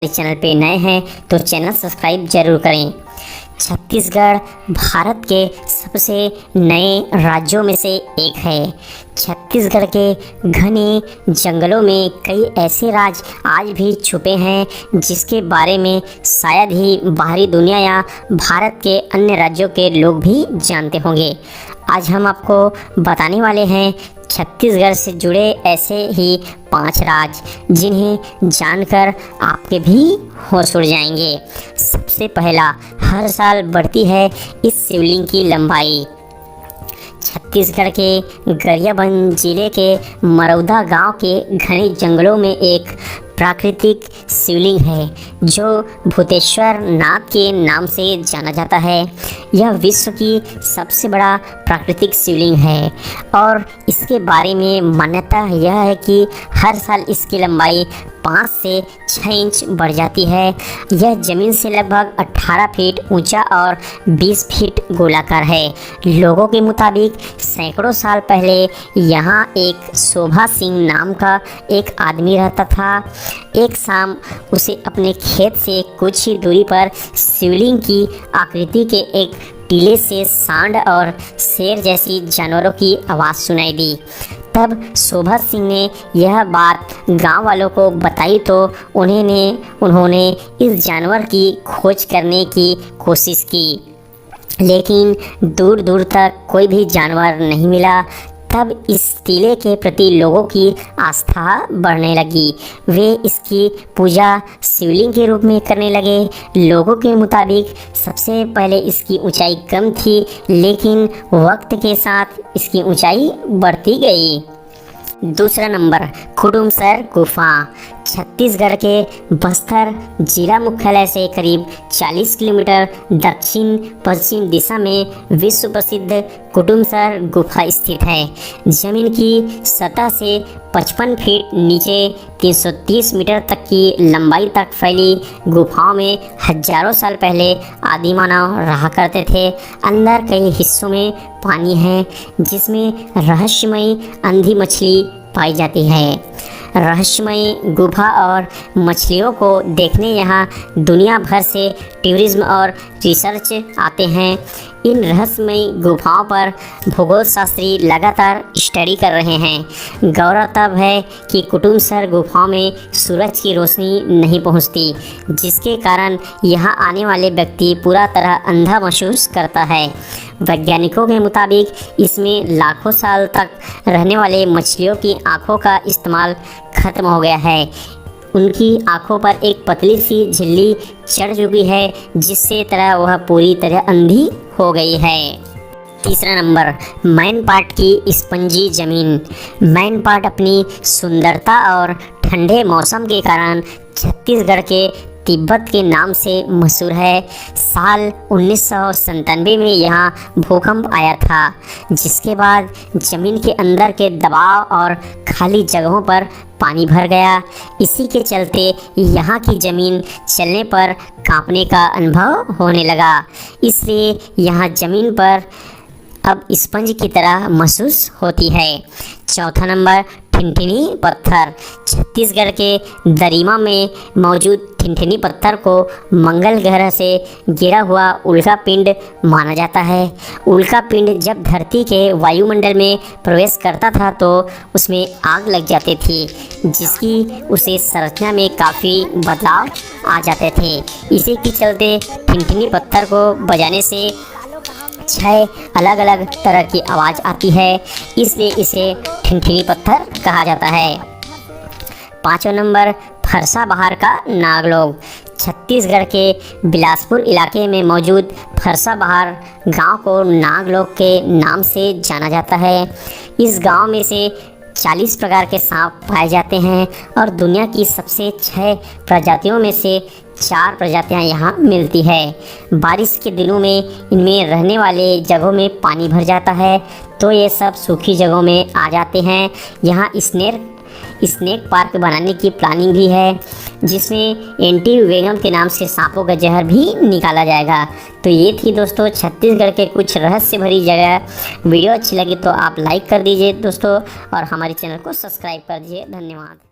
इस चैनल पे नए हैं तो चैनल सब्सक्राइब जरूर करें। छत्तीसगढ़ भारत के सबसे नए राज्यों में से एक है। छत्तीसगढ़ के घने जंगलों में कई ऐसे राज आज भी छुपे हैं जिसके बारे में शायद ही बाहरी दुनिया या भारत के अन्य राज्यों के लोग भी जानते होंगे। आज हम आपको बताने वाले हैं छत्तीसगढ़ से जुड़े ऐसे ही 5 राज जिन्हें जानकर आपके भी होश उड़ जाएंगे। सबसे पहला, हर साल बढ़ती है इस शिवलिंग की लंबाई। छत्तीसगढ़ के गरियाबंद जिले के मरौदा गांव के घने जंगलों में एक प्राकृतिक शिवलिंग है जो भूतेश्वर नाथ के नाम से जाना जाता है। यह विश्व की सबसे बड़ा प्राकृतिक शिवलिंग है और इसके बारे में मान्यता यह है कि हर साल इसकी लंबाई 5 से 6 इंच बढ़ जाती है। यह ज़मीन से लगभग 18 फीट ऊंचा और 20 फीट गोलाकार है। लोगों के मुताबिक सैकड़ों साल पहले यहाँ एक शोभा सिंह नाम का एक आदमी रहता था। एक शाम उसे अपने खेत से कुछ ही दूरी पर शिवलिंग की आकृति के एक टीले से सांड और शेर जैसी जानवरों की आवाज़ सुनाई दी। तब शोभा सिंह ने यह बात गांव वालों को बताई तो उन्होंने इस जानवर की खोज करने की कोशिश की, लेकिन दूर दूर तक कोई भी जानवर नहीं मिला। तब इस टीले के प्रति लोगों की आस्था बढ़ने लगी। वे इसकी पूजा शिवलिंग के रूप में करने लगे। लोगों के मुताबिक सबसे पहले इसकी ऊंचाई कम थी, लेकिन वक्त के साथ इसकी ऊंचाई बढ़ती गई। दूसरा नंबर, कुडुमसर गुफा। छत्तीसगढ़ के बस्तर जिला मुख्यालय से करीब 40 किलोमीटर दक्षिण पश्चिम दिशा में विश्व प्रसिद्ध कुडुमसर गुफा स्थित है। जमीन की सतह से 55 फीट नीचे 330 मीटर तक की लंबाई तक फैली गुफाओं में हजारों साल पहले आदि मानव रहा करते थे। अंदर कई हिस्सों में पानी है जिसमें रहस्यमयी अंधी मछली पाई जाती है। रहस्यमयी गुफा और मछलियों को देखने यहाँ दुनिया भर से टूरिज्म और रिसर्च आते हैं। इन रहस्यमयी गुफाओं पर भूगोल शास्त्री लगातार स्टडी कर रहे हैं। गौरव तब है कि कुडुमसर गुफाओं में सूरज की रोशनी नहीं पहुंचती, जिसके कारण यहाँ आने वाले व्यक्ति पूरा तरह अंधा महसूस करता है। वैज्ञानिकों के मुताबिक इसमें लाखों साल तक रहने वाले मछलियों की आँखों का इस्तेमाल खत्म हो गया है। उनकी आँखों पर एक पतली सी झिल्ली चढ़ चुकी है, जिससे तरह वह पूरी तरह अंधी हो गई है। तीसरा नंबर, मैनपाट की स्पंजी ज़मीन। मैनपाट अपनी सुंदरता और ठंडे मौसम के कारण छत्तीसगढ़ के तिब्बत के नाम से मशहूर है। साल 1997 में यहाँ भूकंप आया था, जिसके बाद ज़मीन के अंदर के दबाव और खाली जगहों पर पानी भर गया। इसी के चलते यहाँ की ज़मीन चलने पर कांपने का अनुभव होने लगा। इसलिए यहाँ ज़मीन पर अब स्पंज की तरह महसूस होती है। चौथा नंबर, ठिनठिनी पत्थर। छत्तीसगढ़ के दरिमा में मौजूद ठिनठिनी पत्थर को मंगल ग्रह से गिरा हुआ उल्का पिंड माना जाता है। उल्का पिंड जब धरती के वायुमंडल में प्रवेश करता था तो उसमें आग लग जाती थी, जिसकी उसे संरचना में काफ़ी बदलाव आ जाते थे। इसी के चलते ठिनठिनी पत्थर को बजाने से 6 अलग अलग तरह की आवाज़ आती है, इसलिए इसे ठिनठिनी पत्थर कहा जाता है। 5वां नंबर, फरसाबहार का नागलोक। छत्तीसगढ़ के बिलासपुर इलाके में मौजूद फरसाबहार गांव को नागलोक के नाम से जाना जाता है। इस गांव में से 40 प्रकार के सांप पाए जाते हैं और दुनिया की सबसे 6 प्रजातियों में से 4 प्रजातियां यहाँ मिलती है। बारिश के दिनों में इनमें रहने वाले जगहों में पानी भर जाता है, तो ये सब सूखी जगहों में आ जाते हैं। यहाँ स्नेक पार्क बनाने की प्लानिंग भी है, जिसमें एंटी वेनम के नाम से सांपों का जहर भी निकाला जाएगा। तो ये थी दोस्तों छत्तीसगढ़ के कुछ रहस्य भरी जगह। वीडियो अच्छी लगी तो आप लाइक कर दीजिए दोस्तों, और हमारे चैनल को सब्सक्राइब कर दीजिए। धन्यवाद।